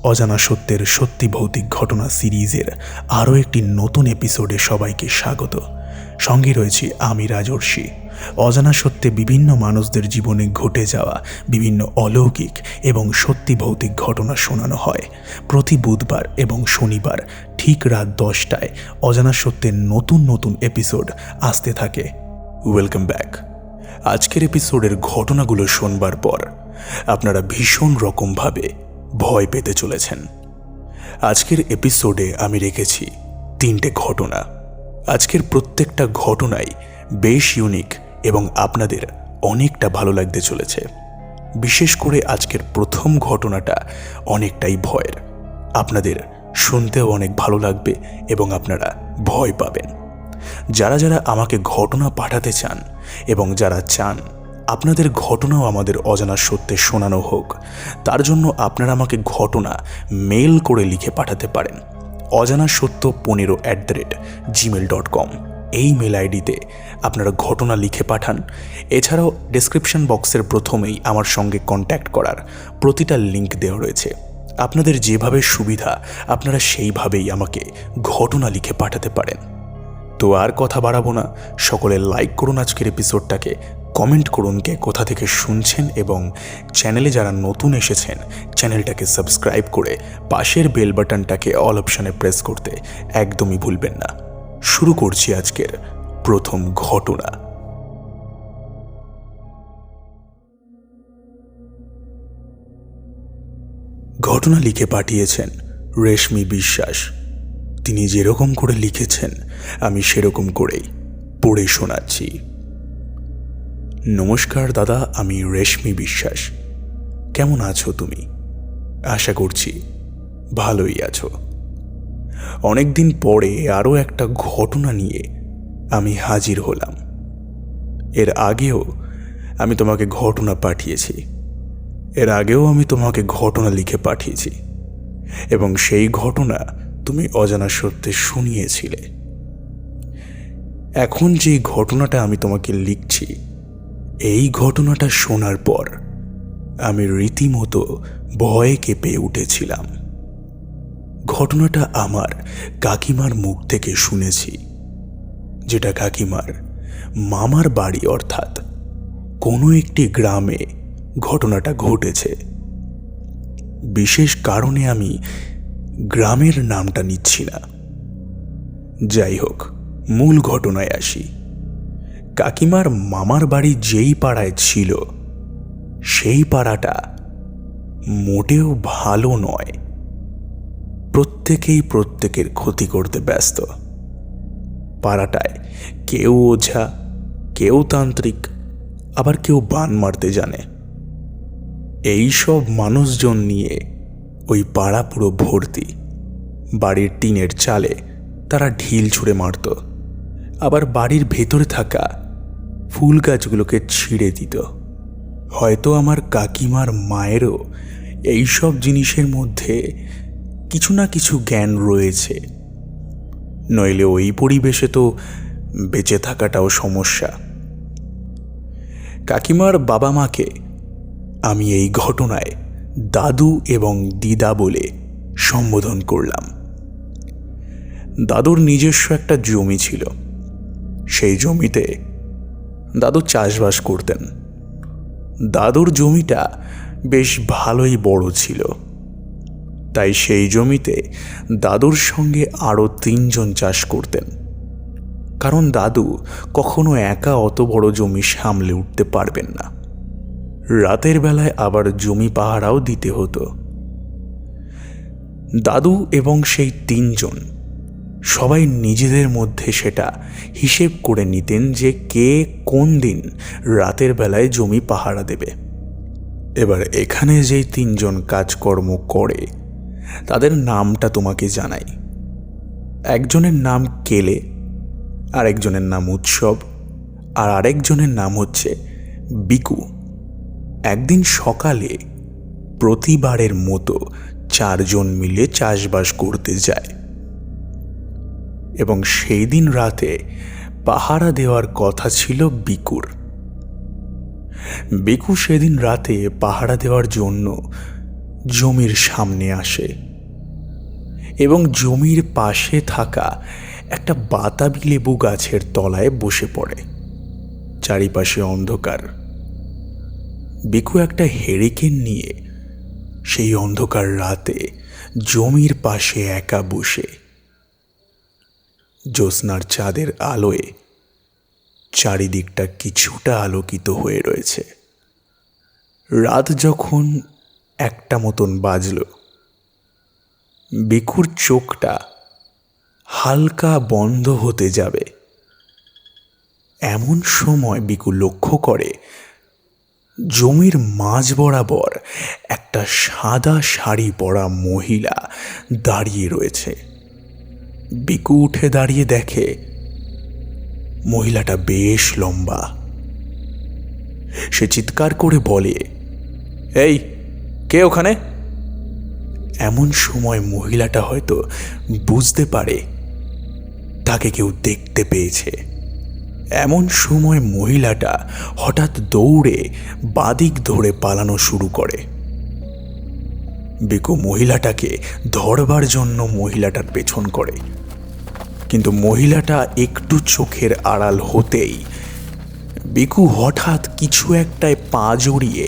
অজানা সত্যের সত্যি ভৌতিক ঘটনা সিরিজের আরও একটি নতুন এপিসোডে সবাইকে স্বাগত। সঙ্গে রয়েছি আমি রাজর্ষি। অজানা সত্যে বিভিন্ন মানুষদের জীবনে ঘটে যাওয়া বিভিন্ন অলৌকিক এবং সত্যি ভৌতিক ঘটনা শোনানো হয়। প্রতি বুধবার এবং শনিবার ঠিক রাত 10টায় অজানা সত্যের নতুন নতুন এপিসোড আসতে থাকে। Welcome back. আজকের এপিসোডের ঘটনাগুলো শোনবার পর আপনারা ভীষণ রকমভাবে ভয় পেতে চলেছেন। আজকের এপিসোডে আমি রেখেছি 3টে ঘটনা। আজকের প্রত্যেকটা ঘটনাই বেশ ইউনিক এবং আপনাদের অনেকটা ভালো লাগতে চলেছে। বিশেষ করে আজকের প্রথম ঘটনাটা অনেকটাই ভয়ের। আপনাদের শুনতেও অনেক ভালো লাগবে এবং আপনারা ভয় পাবেন। যারা যারা আমাকে ঘটনা পাঠাতে চান এবং যারা চান আপনাদের ঘটনাও আমাদের অজানা সত্যে শোনানো হোক, তার জন্য আপনারা আমাকে ঘটনা মেল করে লিখে পাঠাতে পারেন অজানাসত্য15@gmail.com। এই মেল আইডিতে আপনারা ঘটনা লিখে পাঠান। এছাড়াও ডেসক্রিপশন বক্সের প্রথমেই আমার সঙ্গে কন্ট্যাক্ট করার প্রতিটা লিঙ্ক দেওয়া রয়েছে। আপনাদের যেভাবে সুবিধা আপনারা সেইভাবেই আমাকে ঘটনা লিখে পাঠাতে পারেন। তো আর কথা বাড়াবো না, সকলে লাইক করুন আজকের এপিসোডটাকে, কমেন্ট করুন কে কোথা থেকে শুনছেন এবং চ্যানেলে যারা নতুন এসেছেন চ্যানেলটাকে সাবস্ক্রাইব করে পাশের বেল বাটনটাকে অল অপশানে প্রেস করতে একদমই ভুলবেন না। শুরু করছি আজকের প্রথম ঘটনা। ঘটনা লিখে পাঠিয়েছেন রেশমি বিশ্বাস। তিনি যেরকম করে লিখেছেন আমি সেরকম করেই পড়ে শোনাচ্ছি। নমস্কার দাদা, আমি রেশমি বিশ্বাস। কেমন আছো তুমি? আশা করছি ভালোই আছো। অনেকদিন পরে আরও একটা ঘটনা নিয়ে আমি হাজির হলাম। এর আগেও আমি তোমাকে ঘটনা পাঠিয়েছি, ঘটনা লিখে পাঠিয়েছি এবং সেই ঘটনা তুমি অজানা সত্যে শুনিয়েছিলে। এখন যে ঘটনাটা আমি তোমাকে লিখছি, এই ঘটনাটা শোনার পর আমি রীতিমতো ভয়ে কেঁপে উঠেছিলাম। ঘটনাটা আমার কাকিমার মুখ থেকে শুনেছি, যেটা কাকিমার মামার বাড়ি অর্থাৎ কোনো একটি গ্রামে ঘটনাটা ঘটেছে। বিশেষ কারণে আমি গ্রামের নামটা নিচ্ছি না। যাই হোক, মূল ঘটনায় আসি। কাকিমার মামার বাড়ি যেই পাড়ায় ছিল সেই পাড়াটা মোটেও ভালো নয়। প্রত্যেকেই প্রত্যেকের ক্ষতি করতে ব্যস্ত। পাড়াটায় কেউ ওঝা, কেউ তান্ত্রিক, আবার কেউ বান মারতে জানে। এই সব মানুষজন নিয়ে ওই পাড়া পুরো ভর্তি। বাড়ির টিনের চালে তারা ঢিল ছুঁড়ে মারত, আবার বাড়ির ভেতরে থাকা ফুল গাছগুলোকে ছিঁড়ে দিত। হয়তো আমার কাকিমার মায়েরও এইসব জিনিসের মধ্যে কিছু না কিছু জ্ঞান রয়েছে, নইলে ওই পরিবেশে তো বেঁচে থাকাটাও সমস্যা। কাকিমার বাবা মাকে আমি এই ঘটনায় দাদু এবং দিদা বলে সম্বোধন করলাম। দাদুর নিজস্ব একটা জমি ছিল। সেই জমিতে দাদু চাষবাস করতেন। দাদুর জমিটা বেশ ভালোই বড় ছিল, তাই সেই জমিতে দাদুর সঙ্গে আরও 3 জন চাষ করতেন। কারণ দাদু কখনো একা অত বড় জমি সামলে উঠতে পারবেন না। রাতের বেলায় আবার জমি পাহারাও দিতে হতো। দাদু এবং সেই 3 জন সবাই নিজেদের মধ্যে সেটা হিসেব করে নিতেন যে কে কোন দিন রাতের বেলায় জমি পাহারা দেবে। এবার এখানে যেই 3 জন কাজকর্ম করে তাদের নামটা তোমাকে জানাই। একজনের নাম কেলে, আর একজনের নাম উৎসব, আর আরেকজনের নাম হচ্ছে বিকু। একদিন সকালে প্রতিবারের মতো 4 জন মিলে চাষবাস করতে যায় এবং সেই দিন রাতে পাহারা দেওয়ার কথা ছিল বিকুর। বিকু সেদিন রাতে পাহারা দেওয়ার জন্য জমির সামনে আসে এবং জমির পাশে থাকা একটা বাতাবি লেবু গাছের তলায় বসে পড়ে। চারিপাশে অন্ধকার। বিকু একটা হেরিকেন নিয়ে সেই অন্ধকার রাতে জমির পাশে একা বসে জ্যোৎস্নার চাঁদের আলোয় চারিদিকটা কিছুটা আলোকিত হয়ে রয়েছে। রাত যখন 1টা মতন বাজল, বিকুর চোখটা হালকা বন্ধ হতে যাবে এমন সময় বিকু লক্ষ্য করে জমির মাঝ বরাবর একটা সাদা শাড়ি পরা মহিলা দাঁড়িয়ে রয়েছে। বিকু উঠে দাঁড়িয়ে দেখে মহিলাটা বেশ লম্বা। সে চিৎকার করে বলে, এই কে ওখানে? এমন সময় মহিলাটা হয়তো বুঝতে পারে তাকে কেউ দেখতে পেয়েছে। এমন সময় মহিলাটা হঠাৎ দৌড়ে বাদিক ধরে পালানো শুরু করে। বিকু মহিলাটাকে ধরবার জন্য মহিলাটার পেছন করে, কিন্তু মহিলাটা একটু চোখের আড়াল হতেই বিকু হঠাৎ কিছু একটায় পা জড়িয়ে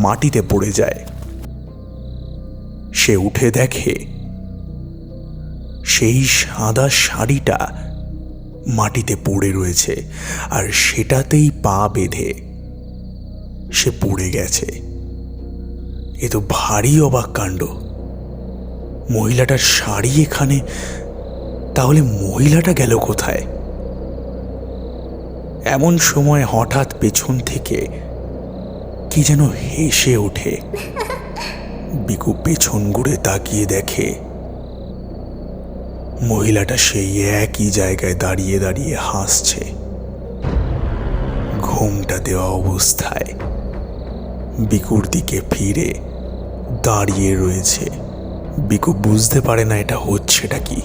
মাটিতে পড়ে যায়। সে উঠে দেখে সেই সাদা শাড়িটা মাটিতে পড়ে রয়েছে, আর সেটাতেই পা বেঁধে সে পড়ে গেছে। এ তো ভারী অবাক কাণ্ড। মহিলাটার শাড়ি এখানে, তাহলে মহিলাটা গেল কোথায়? এমন সময় হঠাৎ পেছন থেকে কি যেন হেসে ওঠে। বিকু পেছন ঘুরে তাকিয়ে দেখে মহিলাটা সেই একই জায়গায় দাঁড়িয়ে দাঁড়িয়ে হাসছে, ঘোমটা দেওয়া অবস্থায় বিকুর দিকে ফিরে দাঁড়িয়ে রয়েছে। বিকু বুঝতে পারে না এটা হচ্ছেটা কি।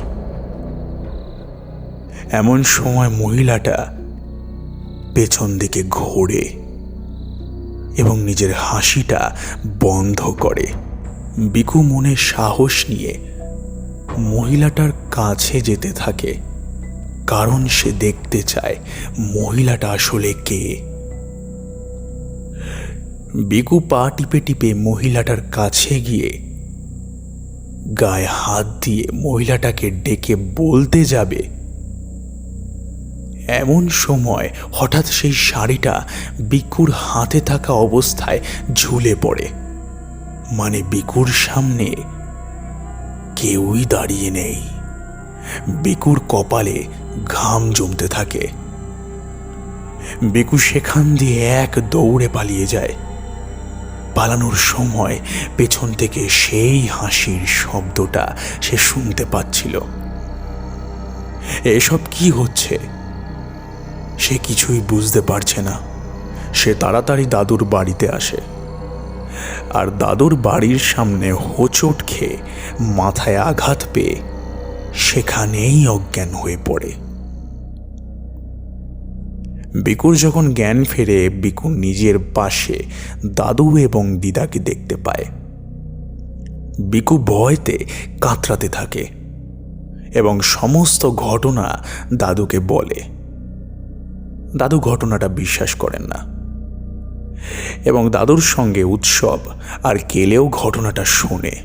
এমন সময় মহিলাটা পেছন দিকে ঘোরে এবং নিজের হাসিটা বন্ধ করে। বিকু মনে সাহস নিয়ে মহিলাটার কাছে যেতে থাকে, কারণ সে দেখতে চায় মহিলাটা আসলে কে। বিকু পা টিপে টিপে মহিলাটার কাছে গিয়ে গায়ে হাত দিয়ে মহিলাটাকে ডেকে বলতে যাবে, এমন সময় হঠাৎ সেই শাড়িটা বিকুর হাতে থাকা অবস্থায় ঝুলে পড়ে। মানে বিকুর সামনে কেউই দাঁড়িয়ে নেই। বিকুর কপালে ঘাম জমতে থাকে। বিকু সেখান দিয়ে এক দৌড়ে পালিয়ে যায়। পালানোর সময় পেছন থেকে সেই হাসির শব্দটা সে শুনতে পাচ্ছিল। এসব কি হচ্ছে সে কিছুই বুঝতে পারছে না। সে তাড়াতাড়ি দাদুর বাড়িতে আসে, আর দাদুর বাড়ির সামনে হোঁচট খেয়ে মাথায় আঘাত পেয়ে সেখানেই অজ্ঞান হয়ে পড়ে। বিকুর যখন জ্ঞান ফেরে, বিকু নিজের পাশে দাদু এবং দিদাকে দেখতে পায়। বিকু ভয়তে কাতরাতে থাকে এবং সমস্ত ঘটনা দাদুকে বলে। দাদু ঘটনাটা বিশ্বাস করেন না এবং দাদুর সঙ্গে উৎসব আর কেলেও ঘটনাটা শোনে,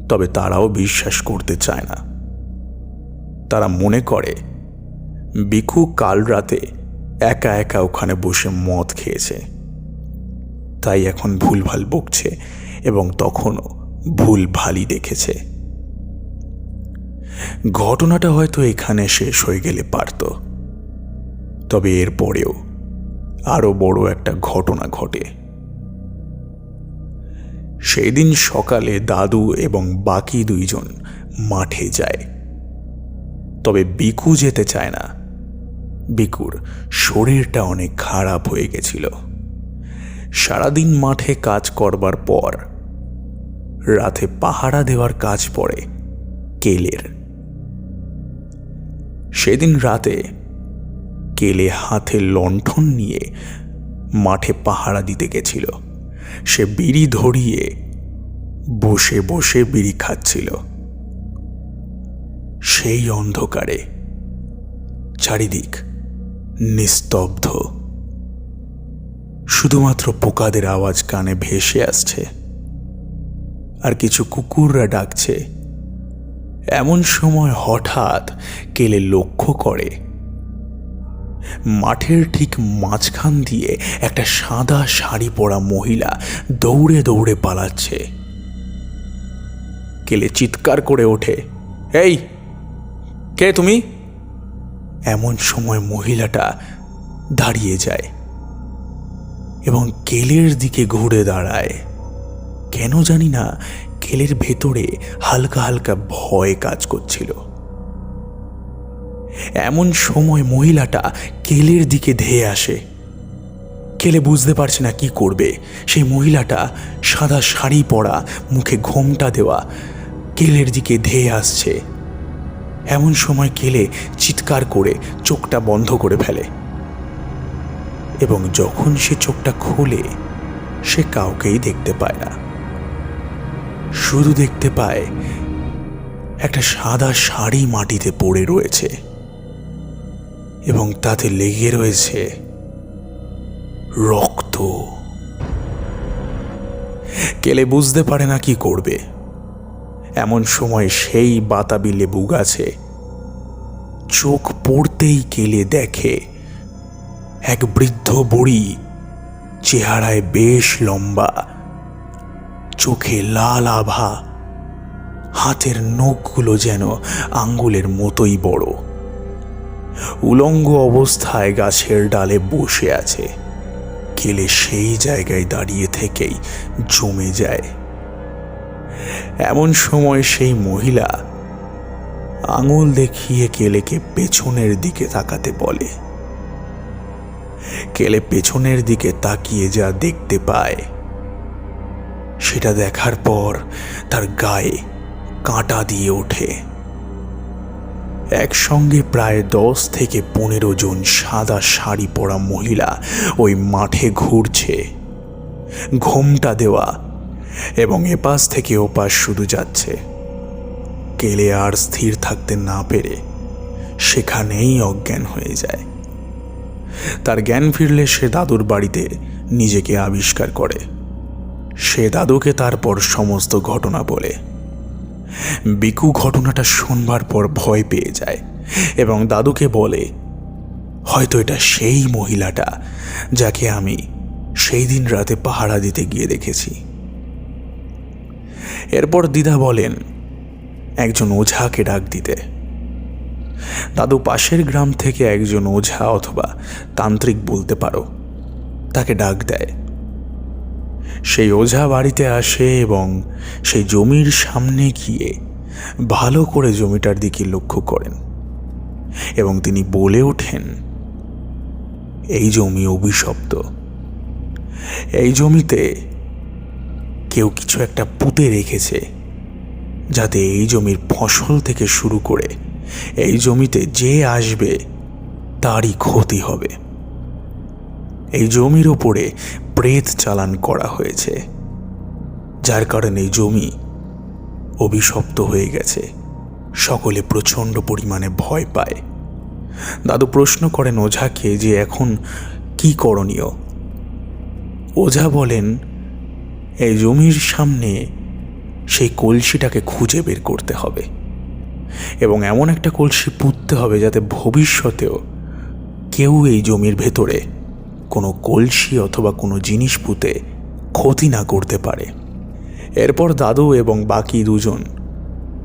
তবে তারাও বিশ্বাস করতে চায় না। তারা মনে করে বিকু কাল রাতে একা একা ওখানে বসে মদ খেয়েছে, তাই এখন ভুলভাল বকছে এবং তখনও ভুলভালই দেখেছে। ঘটনাটা হয়তো এখানে শেষ হয়ে গেলে পারত, তবে এর পরেও আরো বড় একটা ঘটনা ঘটে। সেই দিন সকালে দাদু এবং বাকি দুইজন মাঠে যায়, তবে বিকু যেতে চায় না। বিকুর শরীরটা অনেক খারাপ হয়ে গেছিল। সারাদিন মাঠে কাজ করবার পর রাতে পাহারা দেওয়ার কাজ পড়ে কেলের। সেদিন রাতে কেলে হাতে লণ্ঠন নিয়ে মাঠে পাহারা দিতে গেছিল। সে বিড়ি ধরিয়ে বসে বসে বিড়ি খাচ্ছিল। সেই অন্ধকারে চারিদিক নিস্তব্ধ, শুধুমাত্র পোকাদের আওয়াজ কানে ভেসে আসছে আর কিছু কুকুররা ডাকছে। এমন সময় হঠাৎ কেলে লক্ষ্য করে মাঠের ঠিক মাঝখান দিয়ে একটা সাদা শাড়ি পরা মহিলা দৌড়ে দৌড়ে পালাচ্ছে। কেলে চিৎকার করে ওঠে, এই কে তুমি? এমন সময় মহিলাটা দাঁড়িয়ে যায় এবং কেলের দিকে ঘুরে দাঁড়ায়। কেন জানি না, কেলের ভেতরে হালকা হালকা ভয় কাজ করছিল। এমন সময় মহিলাটা কেলের দিকে ধেয়ে আসে। কেলে বুঝতে পারছে না কি করবে। সেই মহিলাটা সাদা শাড়ি পরা, মুখে ঘোমটা দেওয়া, কেলের দিকে ধেয়ে আসছে। এমন সময় কেলে চিৎকার করে চোখটা বন্ধ করে ফেলে এবং যখন সে চোখটা খোলে সে কাউকেই দেখতে পায় না। শুধু দেখতে পায় একটা সাদা শাড়ি মাটিতে পড়ে রয়েছে এবং তাতে লেগে রয়েছে রক্ত। কেলে বুঝতে পারে না কি করবে। এমন সময় সেই বাতাবি লেবু গাছে চোখ পড়তেই কেলে দেখে এক বৃদ্ধ বুড়ি, চেহারায় বেশ লম্বা, চোখে লাল আভা, হাতের নখগুলো যেন আঙ্গুলের মতোই বড়, উলঙ্গ অবস্থায় গাছের ডালে বসে আছে। কেলে সেই জায়গায় দাঁড়িয়ে থেকেই জমে যায়। এমন সময় সেই মহিলা আঙুল দেখিয়ে কেলেকে পেছনের দিকে তাকাতে বলে। কেলে পেছনের দিকে তাকিয়ে যা দেখতে পায় সেটা দেখার পর তার গায়ে কাঁটা দিয়ে ওঠে। একসঙ্গে প্রায় 10 থেকে 15 জন সাদা শাড়ি পরা মহিলা ওই মাঠে ঘুরছে, ঘোমটা দেওয়া, এবং এপাশ থেকে ওপাশ শুধু যাচ্ছে। কেলে আর স্থির থাকতে না পেরে সেখানেই অজ্ঞান হয়ে যায়। তার জ্ঞান ফিরলে সে দাদুর বাড়িতে নিজেকে আবিষ্কার করে। সে দাদুকে তারপর সমস্ত ঘটনা বলে। বিকু ঘটনাটা শুনবার পর ভয় পেয়ে যায় এবং দাদুকে বলে, হয়তো এটা সেই মহিলাটা যাকে আমি সেই দিন রাতে পাহারা দিতে গিয়ে দেখেছি। এরপর দিদা বলেন একজন ওঝাকে ডাক দিতে। দাদু পাশের গ্রাম থেকে একজন ওঝা অথবা তান্ত্রিক বলতে পারো, তাকে ডাক দেয়। সেই ওঝা বাড়িতে আসে এবং সেই জমির সামনে গিয়ে ভালো করে জমিটার দিকে লক্ষ্য করেন এবং তিনি বলে ওঠেন, এই জমি অভিশপ্ত। এই জমিতে কেউ কিছু একটা পুঁতে রেখেছে যাতে এই জমির ফসল থেকে শুরু করে এই জমিতে যে আসবে তারই ক্ষতি হবে। এই জমির ওপরে প্রেত চালান করা হয়েছে, যার কারণে এই জমি অভিশপ্ত হয়ে গেছে। সকলে প্রচণ্ড পরিমাণে ভয় পায়। দাদু প্রশ্ন করেন ওঝাকে যে এখন কি করণীয়। ওঝা বলেন এই জমির সামনে সেই কলসিটাকে খুঁজে বের করতে হবে এবং এমন একটা কলসি পুঁততে হবে যাতে ভবিষ্যতেও কেউ এই জমির ভেতরে কোনো কলসি অথবা কোনো জিনিস পুঁতে ক্ষতি না করতে পারে। এরপর দাদু এবং বাকি দুজন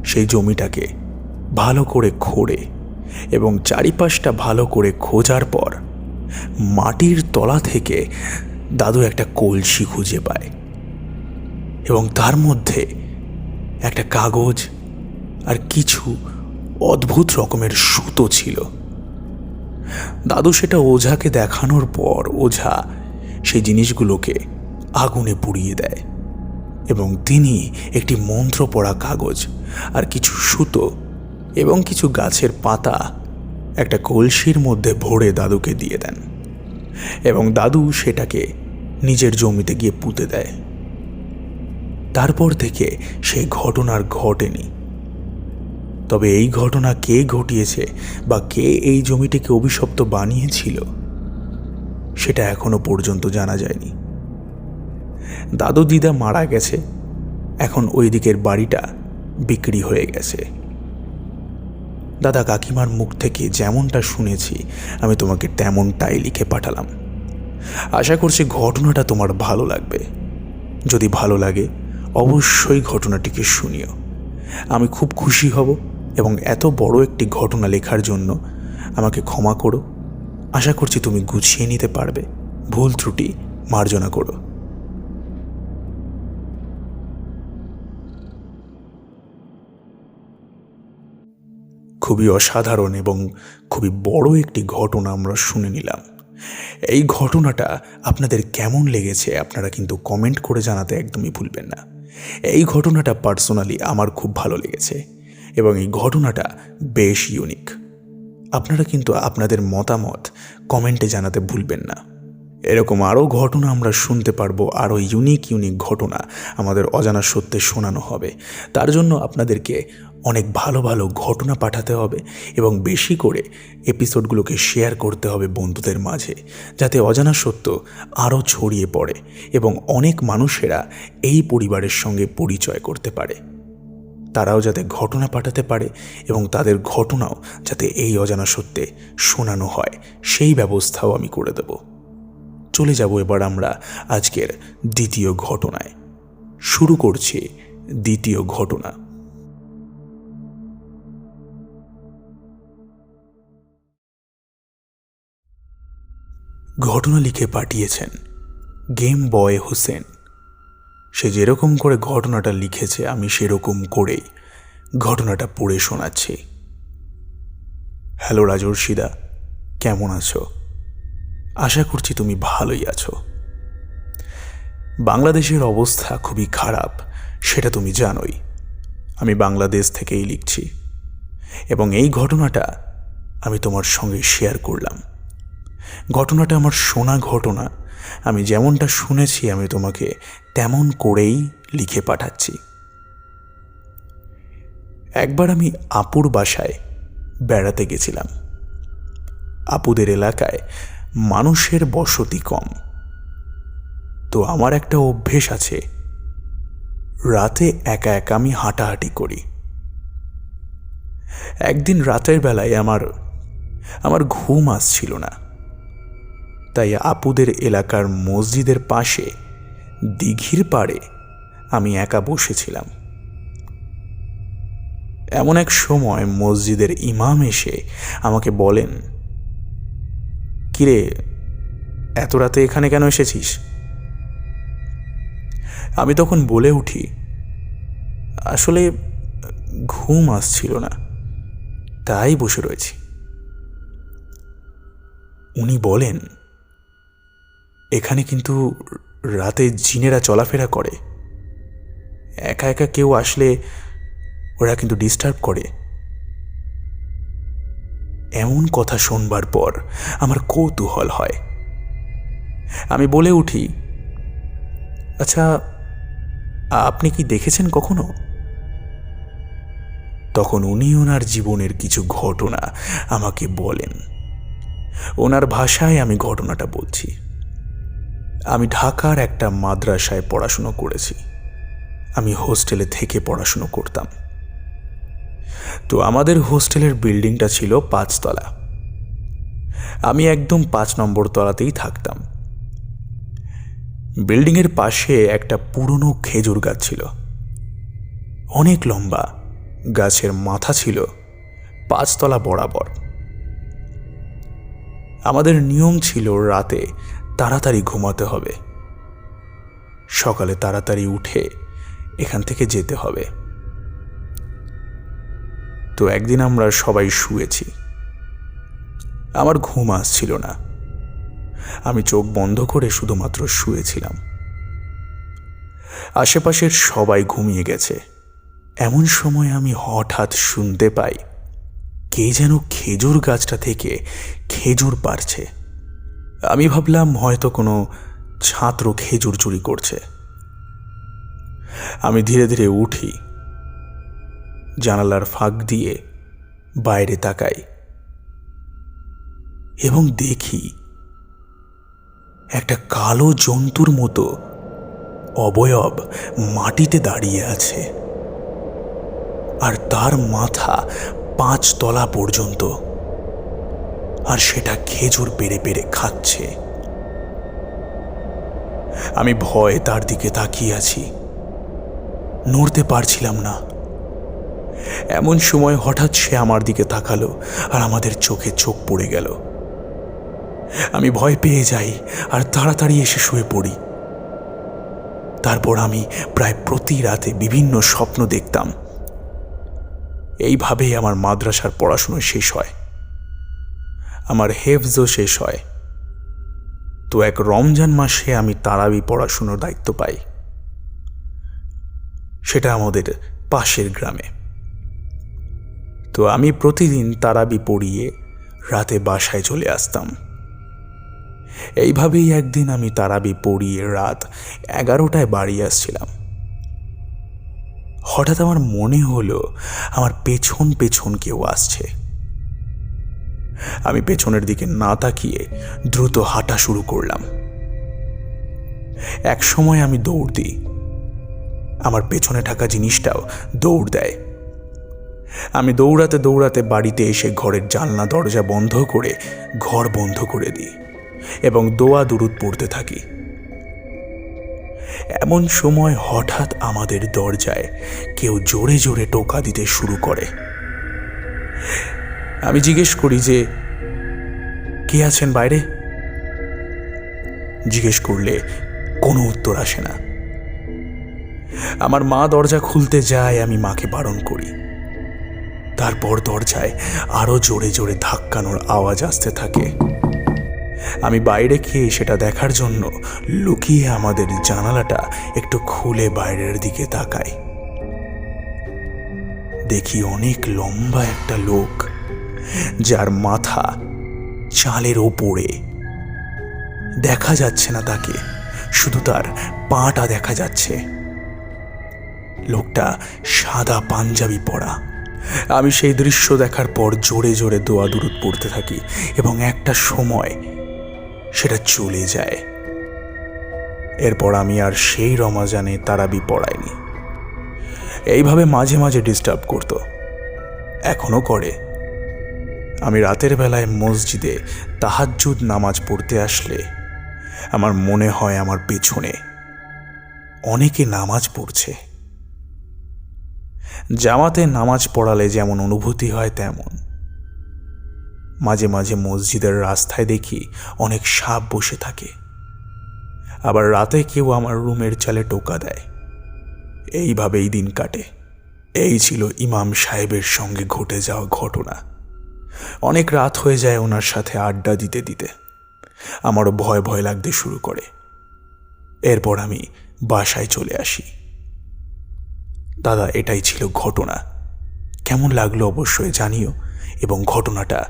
সেই জমিটাকে ভালো করে খোঁড়ে এবং চারিপাশটা ভালো করে খোঁজার পর মাটির তলা থেকে দাদু একটা কলসি খুঁজে পায় এবং তার মধ্যে একটা কাগজ আর কিছু অদ্ভুত রকমের সুতো ছিল। দাদু সেটা ওঝাকে দেখানোর পর ওঝা সেই জিনিসগুলোকে আগুনে পুড়িয়ে দেয় এবং তিনি একটি মন্ত্র পড়া কাগজ আর কিছু সুতো এবং কিছু গাছের পাতা একটা কলসির মধ্যে ভরে দাদুকে দিয়ে দেন এবং দাদু সেটাকে নিজের জমিতে গিয়ে পুঁতে দেয়। তারপর থেকে সেই ঘটনার ঘটেনি। তবে এই ঘটনা কে ঘটিয়েছে বা কে এই জমিটিকে অভিশপ্ত বানিয়েছিল সেটা এখনো পর্যন্ত জানা যায়নি। দাদু দিদা মারা গেছে, এখন ওই দিকের বাড়িটা বিক্রি হয়ে গেছে। দাদা কাকিমার মুখ থেকে যেমনটা শুনেছি আমি তোমাকে তেমনটাই লিখে পাঠালাম। আশা করছি ঘটনাটা তোমার ভালো লাগবে। যদি ভালো লাগে অবশ্যই ঘটনাটিকে শুনিও। আমি খুব খুশি হব এবং এত বড় একটি ঘটনা লেখার জন্য আমাকে ক্ষমা করো। আশা করছি তুমি গুছিয়ে নিতে পারবে। ভুল ত্রুটি মার্জনা করো। খুবই অসাধারণ এবং খুবই বড় একটি ঘটনা আমরা শুনে নিলাম। এই ঘটনাটা আপনাদের কেমন লেগেছে আপনারা কিন্তু কমেন্ট করে জানাতে একদমই ভুলবেন না। এই ঘটনাটা পার্সোনালি আমার খুব ভালো লেগেছে এবং এই ঘটনাটা বেশ ইউনিক। আপনারা কিন্তু আপনাদের মতামত কমেন্টে জানাতে ভুলবেন না। এরকম আরও ঘটনা আমরা শুনতে পারবো, আরও ইউনিক ঘটনা আমাদের অজানা সত্যে শোনানো হবে। তার জন্য আপনাদেরকে অনেক ভালো ভালো ঘটনা পাঠাতে হবে এবং বেশি করে এপিসোডগুলোকে শেয়ার করতে হবে বন্ধুদের মাঝে, যাতে অজানা সত্য আরও ছড়িয়ে পড়ে এবং অনেক মানুষেরা এই পরিবারের সঙ্গে পরিচয় করতে পারে। তারাও যাতে ঘটনা পাঠাতে পারে এবং তাদের ঘটনাও যাতে এই অজানা সত্যে শোনানো হয় সেই ব্যবস্থাও আমি করে দেব। চলে যাব এবার আমরা আজকের দ্বিতীয় ঘটনায়। শুরু করছি দ্বিতীয় ঘটনা। ঘটনা লিখে পাঠিয়েছেন গেম বয় হোসেন। সে যেরকম করে ঘটনাটা লিখেছে আমি সেরকম করেই ঘটনাটা পড়ে শোনাচ্ছি। হ্যালো রাজর্ষিদা, কেমন আছো? আশা করছি তুমি ভালোই আছো। বাংলাদেশের অবস্থা খুবই খারাপ, সেটা তুমি জানোই। আমি বাংলাদেশ থেকেই লিখছি এবং এই ঘটনাটা আমি তোমার সঙ্গে শেয়ার করলাম। ঘটনাটা আমার শোনা ঘটনা। আমি যেমনটা শুনেছি আমি তোমাকে তেমন করেই লিখে পাঠাচ্ছি। একবার আমি আপুর বাসায় বেড়াতে গেছিলাম। আপুদের এলাকায় মানুষের বসতি কম, তো আমার একটা অভ্যেস আছে, রাতে একা একা আমি হাঁটাহাঁটি করি। একদিন রাতের বেলায় আমার ঘুম আসছিল না, তাই আপুদের এলাকার মসজিদের পাশে দিঘির পাড়ে আমি একা বসেছিলাম। এমন এক সময় মসজিদের ইমাম এসে আমাকে বলেন, কিরে, এত রাতে এখানে কেন এসেছিস? আমি তখন বলে উঠি, আসলে ঘুম আসছিল না, তাই বসে রয়েছি। উনি বলেন, এখানে কিন্তু রাতে জিনেরা চলাফেরা করে, একা একা কেউ আসলে ওরা কিন্তু ডিস্টার্ব করে। এমন কথা শুনবার পর আমার কৌতূহল হয়। আমি বলে উঠি, আচ্ছা আপনি কি দেখেছেন কখনো? তখন উনি ওনার জীবনের কিছু ঘটনা আমাকে বলেন। ওনার ভাষায় আমি ঘটনাটা বলছি। আমি ঢাকার একটা মাদ্রাসায় পড়াশুনো করেছি। আমি হোস্টেলে থেকে পড়াশুনো করতাম। তো আমাদের হোস্টেলের বিল্ডিংটা ছিল 5 তলা। আমি একদম 5 নম্বর তলাতেই থাকতাম। বিল্ডিংয়ের পাশে একটা পুরনো খেজুর গাছ ছিল, অনেক লম্বা। গাছের মাথা ছিল 5 তলা বরাবর। আমাদের নিয়ম ছিল রাতে তাড়াতাড়ি ঘুমাতে হবে, সকালে তাড়াতাড়ি উঠে এখান থেকে যেতে হবে। তো একদিন আমরা সবাই শুয়েছি। আমার ঘুম আসছিল না। আমি চোখ বন্ধ করে শুধুমাত্র শুয়েছিলাম। আশেপাশের সবাই ঘুমিয়ে গেছে। এমন সময় আমি হঠাৎ শুনতে পাই কে যেন খেজুর গাছটা থেকে খেজুর পাড়ছে। আমি ভাবলাম হয়তো কোনো ছাত্র খেজুর চুরি করছে। আমি ধীরে ধীরে উঠি, জানালার ফাঁক দিয়ে বাইরে তাকাই এবং দেখি একটা কালো জন্তুর মতো অবয়ব মাটিতে দাঁড়িয়ে আছে, আর তার মাথা 5 তলা পর্যন্ত, আর সেটা খেজুর পেড়ে পেড়ে খাচ্ছে। আমি ভয়ে তার দিকে তাকিয়ে আছি, নড়তে পারছিলাম না। এমন সময় হঠাৎ সে আমার দিকে তাকালো আর আমাদের চোখে চোখ পড়ে গেল। আমি ভয় পেয়ে যাই আর তাড়াতাড়ি এসে শুয়ে পড়ি। তারপর আমি প্রায় প্রতি রাতে বিভিন্ন স্বপ্ন দেখতাম। এইভাবেই আমার মাদ্রাসার পড়াশুনো শেষ হয়, আমার হেফজও শেষ হয়। তো এক রমজান মাসে আমি তারাবি পড়াশুনোর দায়িত্ব পাই। সেটা আমাদের পাশের গ্রামে। তো আমি প্রতিদিন তারাবি পড়িয়ে রাতে বাসায় চলে আসতাম। এইভাবেই একদিন আমি তারাবি পড়িয়ে রাত 11টায় বাড়ি আসছিলাম। হঠাৎ আমার মনে হলো আমার পেছন পেছন কেউ আসছে। আমি পেছনের দিকে না তাকিয়ে দ্রুত হাঁটা শুরু করলাম। এক সময় আমি দৌড় দিই, আমার পেছনে থাকা জিনিসটাও দৌড় দেয়। আমি দৌড়াতে দৌড়াতে বাড়িতে এসে ঘরের জানলা দরজা বন্ধ করে ঘর বন্ধ করে দিই এবং দোয়া দুরুদ পড়তে থাকি। এমন সময় হঠাৎ আমাদের দরজায় কেউ জোরে জোরে টোকা দিতে শুরু করে। আমি জিজ্ঞেস করি যে কে আছেন বাইরে। জিজ্ঞেস করলে কোনো উত্তর আসে না। আমার মা দরজা খুলতে যায়, আমি মাকে বারণ করি। তারপর দরজায় আরো জোরে জোরে ধাক্কানোর আওয়াজ আসতে থাকে। আমি বাইরে গিয়ে সেটা দেখার জন্য লুকিয়ে আমাদের জানালাটা একটু খুলে বাইরের দিকে তাকাই। দেখি অনেক লম্বা একটা লোক, যার মাথা চালের ওপরে। দেখা যাচ্ছে না তাকে, শুধু তার পাটা দেখা যাচ্ছে। লোকটা সাদা পাঞ্জাবি পরা। আমি সেই দৃশ্য দেখার পর জোরে জোরে দোয়া দুরুদ পড়তে থাকি এবং একটা সময় সেটা চলে যায়। এরপর আমি আর সেই রমজানে তারাবি পড়াইনি। এইভাবে মাঝে মাঝে ডিস্টার্ব করত, এখনো করে। আমি রাতের বেলায় মসজিদে তাহাজ্জুদ নামাজ পড়তে আসলে আমার মনে হয় আমার পেছনে অনেকে নামাজ পড়ছে। জামাতে নামাজ পড়ালে যেমন অনুভূতি হয় তেমন। মাঝে মাঝে মসজিদের রাস্তায় দেখি অনেক সাপ বসে থাকে। আবার রাতে কেউ আমার রুমের চালে টোকা দেয়। এইভাবেই দিন কাটে। এই ছিল ইমাম সাহেবের সঙ্গে ঘটে যাওয়া ঘটনা। অনেক রাত হয়ে যায় ওনার সাথে আড্ডা দিতে দিতে। আমারও ভয় ভয় লাগতে শুরু করে। এরপর আমি বাসায় চলে আসি। দাদা, এটাই ছিল ঘটনা। কেমন লাগলো অবশ্যই জানিও এবং ঘটনাটা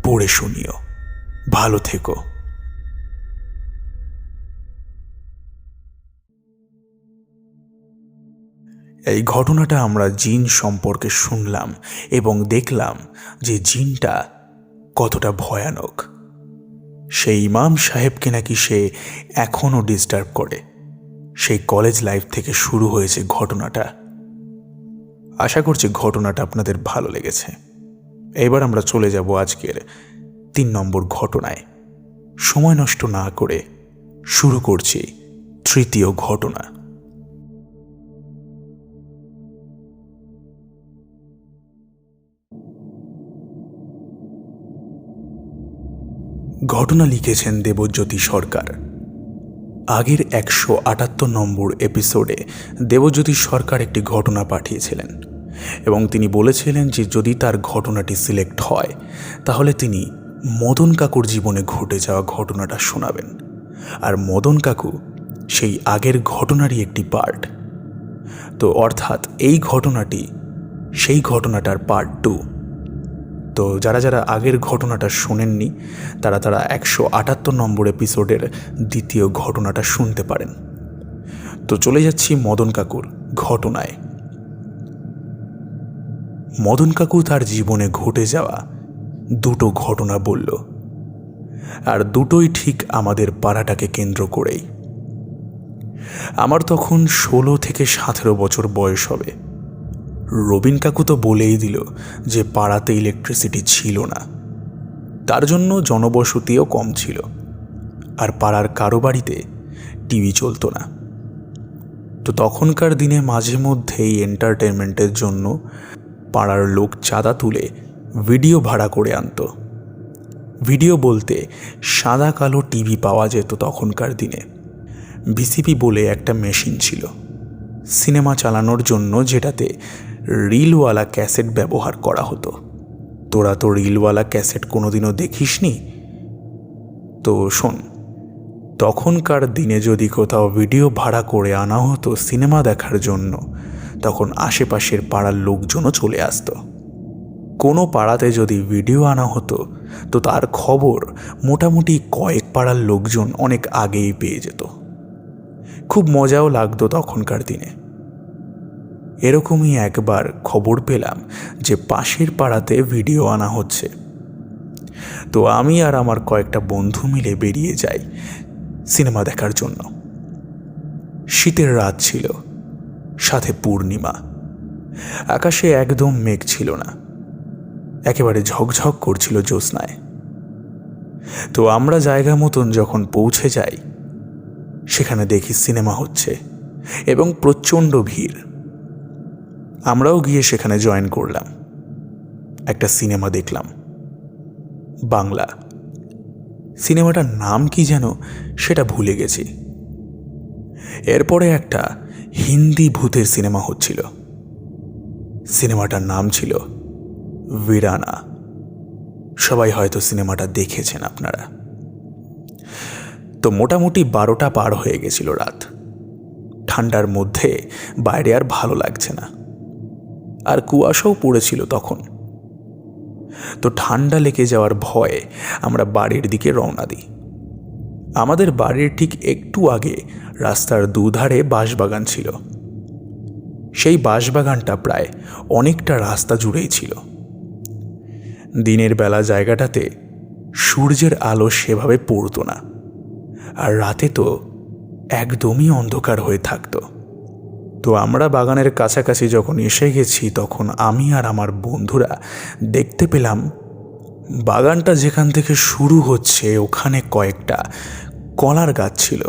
পড়ে শুনিও। ভালো থেকো। এই ঘটনাটা আমরা জিন সম্পর্কে শুনলাম এবং দেখলাম যে জিনটা কতটা ভয়ানক। সেই ইমাম সাহেবকে নাকি সে এখনও ডিস্টার্ব করে। সেই কলেজ লাইফ থেকে শুরু হয়েছে ঘটনাটা। আশা করছি ঘটনাটা আপনাদের ভালো লেগেছে। এবার আমরা চলে যাব আজকের 3 নম্বর ঘটনায়। সময় নষ্ট না করে শুরু করছি 3য় ঘটনা। ঘটনা লিখেছেন দেবজ্যোতি সরকার। আগের 178 নম্বর এপিসোডে দেবজ্যোতি সরকার একটি ঘটনা পাঠিয়েছিলেন এবং তিনি বলেছিলেন যে যদি তার ঘটনাটি সিলেক্ট হয় তাহলে তিনি মদন কাকুর জীবনে ঘটে যাওয়া ঘটনাটা শোনাবেন। আর মদন কাকু সেই আগের ঘটনারই একটি পার্ট। তো অর্থাৎ এই ঘটনাটি সেই ঘটনাটার পার্ট 2। তো যারা যারা আগের ঘটনাটা শোনেননি তারা 178 নম্বর এপিসোডের 2য় ঘটনাটা শুনতে পারেন। তো চলে যাচ্ছি মদন কাকুর ঘটনায়। মদন কাকু তার জীবনে ঘটে যাওয়া দুটো ঘটনা বলল, আর দুটোই ঠিক আমাদের পাড়াটাকে কেন্দ্র করেই। আমার তখন 16 থেকে 17 বছর বয়স হবে। রবিন কাকু তো বলেই দিল যে পাড়াতে ইলেকট্রিসিটি ছিল না, তার জন্য জনবসতিও কম ছিল, আর পাড়ার কারো বাড়িতে টিভি চলতো না। তো তখনকার দিনে মাঝে মধ্যেই এন্টারটেনমেন্টের জন্য পাড়ার লোক চাঁদা তুলে ভিডিও ভাড়া করে আনতো। ভিডিও বলতে সাদা কালো টিভি পাওয়া যেত তখনকার দিনে। ভিসিপি বলে একটা মেশিন ছিল সিনেমা চালানোর জন্য, যেটাতে রিলওয়ালা ক্যাসেট ব্যবহার করা হতো। তোরা তো রিলওয়ালা ক্যাসেট কোনোদিনও দেখিসনি? তো শোন, তখনকার দিনে যদি কোথাও ভিডিও ভাড়া করে আনা হতো সিনেমা দেখার জন্য, তখন আশেপাশের পাড়ার লোকজনও চলে আসতো। কোনো পাড়াতে যদি ভিডিও আনা হতো তো তার খবর মোটামুটি কয়েক পাড়ার লোকজন অনেক আগেই পেয়ে যেত। খুব মজাও লাগতো তখনকার দিনে। এরকমই একবার খবর পেলাম যে পাশের পাড়াতে ভিডিও আনা হচ্ছে। তো আমি আর আমার কয়েকটা বন্ধু মিলে বেরিয়ে যাই সিনেমা দেখার জন্য। শীতের রাত ছিল, সাথে পূর্ণিমা। আকাশে একদম মেঘ ছিল না, একেবারে ঝকঝক করছিল জ্যোৎস্নায়। তো আমরা জায়গা মতন যখন পৌঁছে যাই, সেখানে দেখি সিনেমা হচ্ছে এবং প্রচণ্ড ভিড়। আমরাও গিয়ে সেখানে জয়েন করলাম। একটা সিনেমা দেখলাম, বাংলা। সিনেমাটার নাম কি যেন সেটা ভুলে গেছি। এরপরে একটা হিন্দি ভূতের সিনেমা হচ্ছিল। সিনেমাটার নাম ছিল ভিরানা। সবাই হয়তো সিনেমাটা দেখেছেন আপনারা। তো মোটামুটি 12টা পার হয়ে গেছিল রাত। ঠান্ডার মধ্যে বাইরে আর ভালো লাগছে না, আর কুয়াশাও পড়েছিল তখন। তো ঠান্ডা লেগে যাওয়ার ভয়ে আমরা বাড়ির দিকে রওনা দিই। আমাদের বাড়ির ঠিক একটু আগে রাস্তার দুধারে বাঁশবাগান ছিল। সেই বাঁশবাগানটা প্রায় অনেকটা রাস্তা জুড়েই ছিল। দিনের বেলা জায়গাটাতে সূর্যের আলো সেভাবে পড়তো না, আর রাতে তো একদমই অন্ধকার হয়ে থাকতো। তো আমরা বাগানের কাছাকাছি যখন এসে গেছি, তখন আমি আর আমার বন্ধুরা দেখতে পেলাম বাগানটা যেখান থেকে শুরু হচ্ছে ওখানে কয়েকটা কলার গাছ ছিল,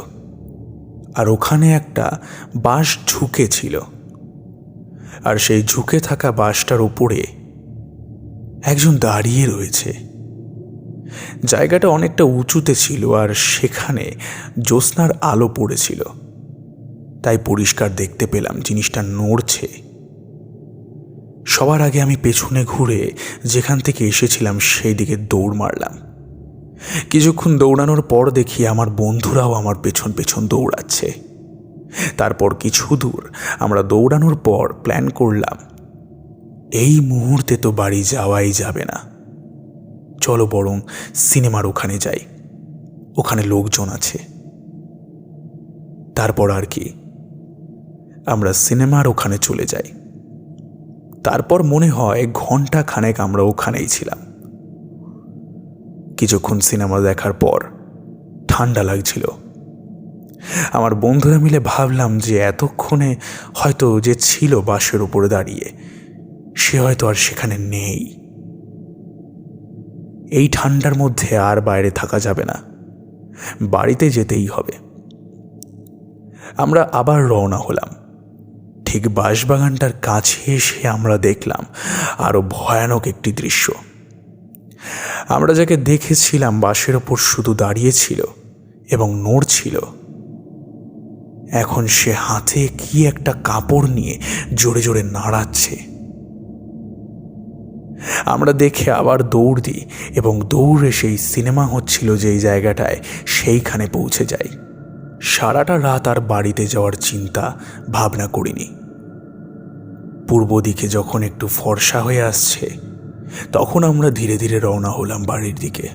আর ওখানে একটা বাঁশ ঝুঁকে ছিল। আর সেই ঝুঁকে থাকা বাঁশটার উপরে একজন দাঁড়িয়ে রয়েছে। জায়গাটা অনেকটা উঁচুতে ছিল, আর সেখানে জ্যোৎস্নার আলো পড়েছিল, তাই পরিষ্কার দেখতে পেলাম জিনিসটা নড়ছে। সবার আগে আমি পেছনে ঘুরে যেখান থেকে এসেছিলাম সেই দিকে দৌড় মারলাম। কিছুক্ষণ দৌড়ানোর পর দেখি আমার বন্ধুরাও আমার পেছন পেছন দৌড়াচ্ছে। তারপর কিছু দূর আমরা দৌড়ানোর পর প্ল্যান করলাম, এই মুহূর্তে তো বাড়ি যাওয়াই যাবে না, চলো বরং সিনেমার ওখানে যাই, ওখানে লোকজন আছে। তারপর আর কি, আমরা সিনেমার ওখানে চলে যাই। তারপর মনে হয় ঘন্টা খানেক আমরা ওখানেই ছিলাম। কিছুক্ষণ সিনেমা দেখার পর ঠান্ডা লাগছিল। আমার বন্ধুরা মিলে ভাবলাম যে এতক্ষণে হয়তো যে ছিল বাসের উপরে দাঁড়িয়ে, সে হয়তো আর সেখানে নেই। এই ঠান্ডার মধ্যে আর বাইরে থাকা যাবে না, বাড়িতে যেতেই হবে। আমরা আবার রওনা হলাম। ঠিক বাঁশবাগানটার কাছে এসে আমরা দেখলাম আরো ভয়ানক একটি দৃশ্য। আমরা যাকে দেখেছিলাম বাঁশের ওপর শুধু দাঁড়িয়েছিল এবং নড়ছিল, এখন সে হাতে কি একটা কাপড় নিয়ে জোরে জোরে নাড়াচ্ছে। আমরা দেখে আবার দৌড় দিই এবং দৌড়ে সেই সিনেমা হচ্ছিল যেই জায়গাটায়, সেইখানে পৌঁছে যাই। সারাটা রাত আর বাড়িতে যাওয়ার চিন্তা ভাবনা করিনি। পূর্ব দিকে যখন একটু ফর্সা হয়ে আসছে, তখন আমরা ধীরে ধীরে রওনা হলাম বাড়ির দিকে।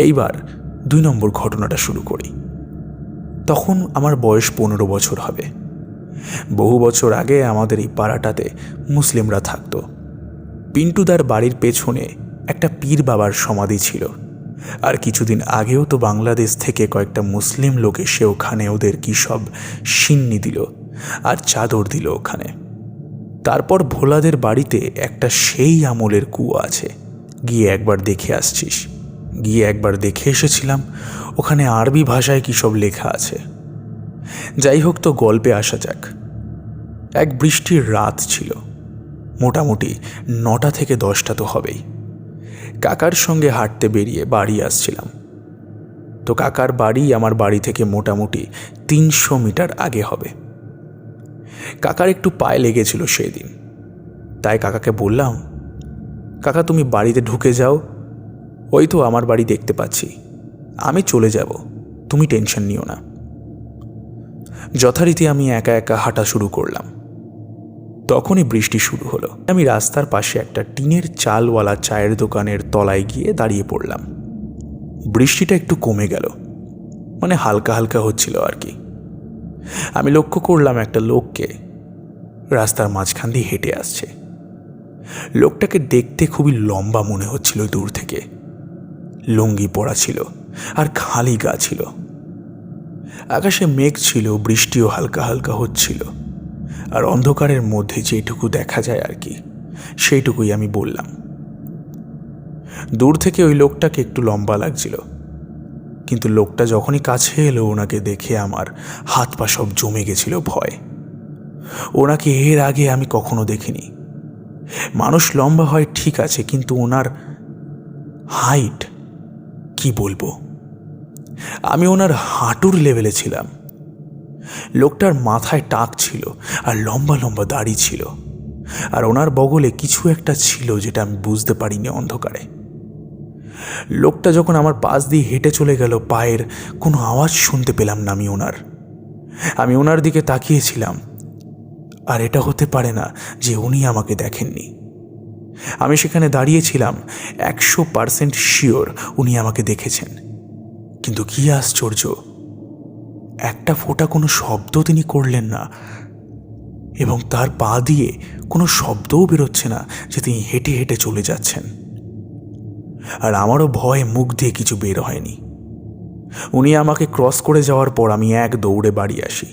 এইবার 2 নম্বর ঘটনাটা শুরু করি। তখন আমার বয়স 15 বছর হবে। বহু বছর আগে আমাদের এই পাড়াটাতে মুসলিমরা থাকতো। পিন্টুদার বাড়ির পেছনে একটা পীর বাবার সমাধি ছিল। আর কিছুদিন আগেও তো বাংলাদেশ থেকে কয়েকটা মুসলিম লোক এসে ওখানে ওদের কি সব সিন্নি দিল আর চাদর দিল ওখানে। তারপর ভোলাদের বাড়িতে একটা সেই আমলের কুয়ো আছে, গিয়ে একবার দেখে আসছিস? গিয়ে একবার দেখে এসেছিলাম। ওখানে আরবি ভাষায় কি সব লেখা আছে। যাই হোক, তো গল্পে আসা যাক। এক বৃষ্টির রাত ছিল, মোটামুটি 9টা থেকে 10টা তো হবেই। কাকার সঙ্গে হাঁটতে বেরিয়ে বাড়ি আসছিলাম। তো কাকার বাড়ি আমার বাড়ি থেকে মোটামুটি 300 মিটার আগে হবে। কাকার একটু পায়ে লেগেছিল সেই দিন, তাই কাকাকে বললাম, কাকা তুমি বাড়িতে ঢুকে যাও, ওই তো আমার বাড়ি দেখতে পাচ্ছি, আমি চলে যাব, তুমি টেনশন নিও না। যথারীতি আমি একা একা হাঁটা শুরু করলাম। তখনই বৃষ্টি শুরু হলো। আমি রাস্তার পাশে একটা টিনের চালওয়ালা চায়ের দোকানের তলায় গিয়ে দাঁড়িয়ে পড়লাম। বৃষ্টিটা একটু কমে গেল, মানে হালকা হালকা হচ্ছিল আর কি। আমি লক্ষ্য করলাম একটা লোককে রাস্তার মাঝখান দিয়ে হেঁটে আসছে। লোকটাকে দেখতে খুবই লম্বা মনে হচ্ছিল দূর থেকে। লুঙ্গি পরা ছিল আর খালি গা ছিল। আকাশে মেঘ ছিল, বৃষ্টিও হালকা হালকা হচ্ছিল। আর অন্ধকারের মধ্যে যেটুকু দেখা যায় আর কি, সেইটুকুই আমি বললাম। দূর থেকে ওই লোকটাকে একটু লম্বা লাগছিল, কিন্তু লোকটা যখনই কাছে এলো ওনাকে দেখে আমার হাত পা সব জমে গেছিল ভয়। ওনাকে এর আগে আমি কখনো দেখিনি। মানুষ লম্বা হয় ঠিক আছে, কিন্তু ওনার হাইট কি বলবো, আমি ওনার হাঁটুর লেভেলে ছিলাম। লোকটার মাথায় টাক ছিল আর লম্বা লম্বা দাড়ি ছিল, আর ওনার বগলে কিছু একটা ছিল যেটা আমি বুঝতে পারিনি অন্ধকারে। লোকটা যখন আমার পাশ দিয়ে হেঁটে চলে গেল, পায়ের কোনো আওয়াজ শুনতে পেলাম না আমি ওনার দিকে তাকিয়েছিলাম। আর এটা হতে পারে না যে উনি আমাকে দেখেননি। আমি সেখানে দাঁড়িয়েছিলাম 100% শিওর উনি আমাকে দেখেছেন। কিন্তু কি আশ্চর্য, একটা ফোঁটা কোনো শব্দ তিনি করলেন না, এবং তার পা দিয়ে কোনো শব্দও বেরোচ্ছে না যে তিনি হেঁটে হেঁটে চলে যাচ্ছেন। আর আমারও ভয়ে মুখ দিয়ে কিছু বের হয়নি। উনি আমাকে ক্রস করে যাওয়ার পর আমি এক দৌড়ে বাড়ি আসি।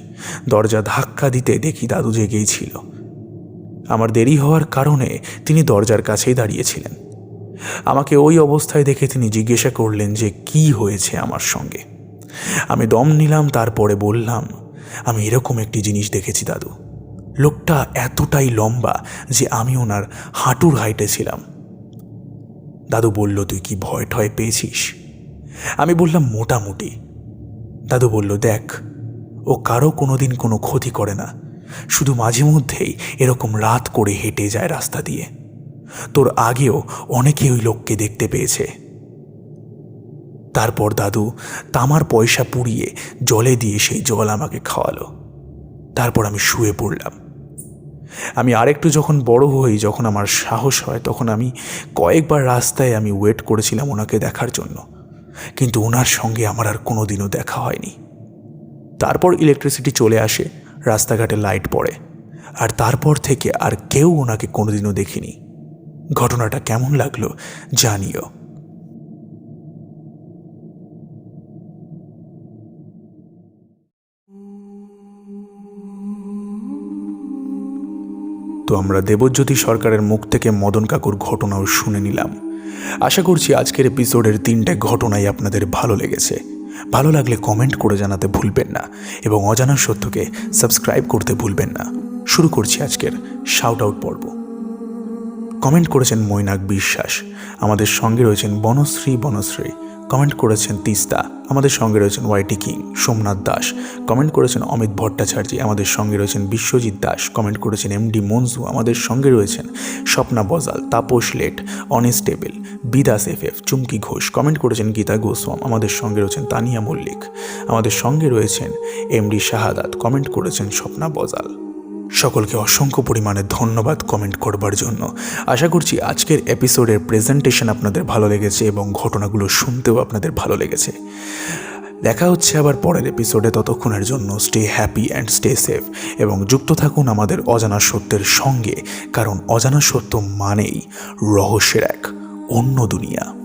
দরজা ধাক্কা দিতে দেখি দাদু জেগেই ছিল। আমার দেরি হওয়ার কারণে তিনি দরজার কাছেই দাঁড়িয়েছিলেন। আমাকে ওই অবস্থায় দেখে তিনি জিজ্ঞাসা করলেন যে কি হয়েছে আমার সঙ্গে। আমি দম নিলাম, তারপরে বললাম, আমি এরকম একটি জিনিস দেখেছি দাদু। লোকটা এতটাই লম্বা যে আমি ওনার হাঁটুর হাইটে ছিলাম। দাদু বলল, তুই কি ভয় ঠয় পেয়েছিস? আমি বললাম, মোটামুটি। দাদু বলল, দেখ, ও কারো কোনোদিন কোনো ক্ষতি করে না, শুধু মাঝে মধ্যেই এরকম রাত করে হেঁটে যায় রাস্তা দিয়ে। তোর আগেও অনেকে ওই লোককে দেখতে পেয়েছে। তারপর দাদু তামার পয়সা পুড়িয়ে জলে দিয়ে সেই জল আমাকে খাওয়ালো। তারপর আমি শুয়ে পড়লাম। আমি আরেকটু যখন বড় হই, যখন আমার সাহস হয়, তখন আমি কয়েকবার রাস্তায় আমি ওয়েট করেছিলাম ওনাকে দেখার জন্য, কিন্তু ওনার সঙ্গে আমার আর কোনোদিনও দেখা হয়নি। তারপর ইলেকট্রিসিটি চলে আসে, রাস্তাঘাটে লাইট পড়ে, আর তারপর থেকে আর কেউ ওনাকে কোনোদিনও দেখিনি। ঘটনাটা কেমন লাগলো জানিও। তো আমরা দেবজ্যোতি সরকারের মুখ থেকে মদন কাকুর ঘটনাও শুনে নিলাম। আশা করছি আজকের এপিসোডের 3টে ঘটনাই আপনাদের ভালো লেগেছে। ভালো লাগলে কমেন্ট করে জানাতে ভুলবেন না, এবং অজানা সত্যকে সাবস্ক্রাইব করতে ভুলবেন না। শুরু করছি আজকের শাউট আউট পর্ব। কমেন্ট করেছেন মৈনাক বিশ্বাস, আমাদের সঙ্গে রয়েছেন বনশ্রী। কমেন্ট করেছেন তিস্তা, আমাদের সঙ্গে রয়েছেন ওয়াইটি কিং। সোমনাথ দাস কমেন্ট করেছেন অমিত ভট্টাচার্য, আমাদের সঙ্গে রয়েছেন বিশ্বজিৎ দাস। কমেন্ট করেছেন এমডি মঞ্জু, আমাদের সঙ্গে রয়েছেন স্বপ্না বজাল, তাপস লেট, অনেস্টেবল, বিদাস এফএফ, চুমকি ঘোষ। কমেন্ট করেছেন গীতা গোস্বাম, আমাদের সঙ্গে রয়েছেন তানিয়া মল্লিক, আমাদের সঙ্গে রয়েছেন এমডি শাহাদাত। কমেন্ট করেছেন স্বপ্না বজাল। সকলকে অসংখ্য পরিমাণে ধন্যবাদ কমেন্ট করবার জন্য। আশা করছি আজকের এপিসোডের প্রেজেন্টেশন আপনাদের ভালো লেগেছে এবং ঘটনাগুলো শুনতেও আপনাদের ভালো লেগেছে। দেখা হচ্ছে আবার পরের এপিসোডে। ততক্ষণের জন্য stay happy and stay safe এবং যুক্ত থাকুন আমাদের অজানা সত্যের সঙ্গে, কারণ অজানা সত্য মানেই রহস্যের এক অন্য দুনিয়া।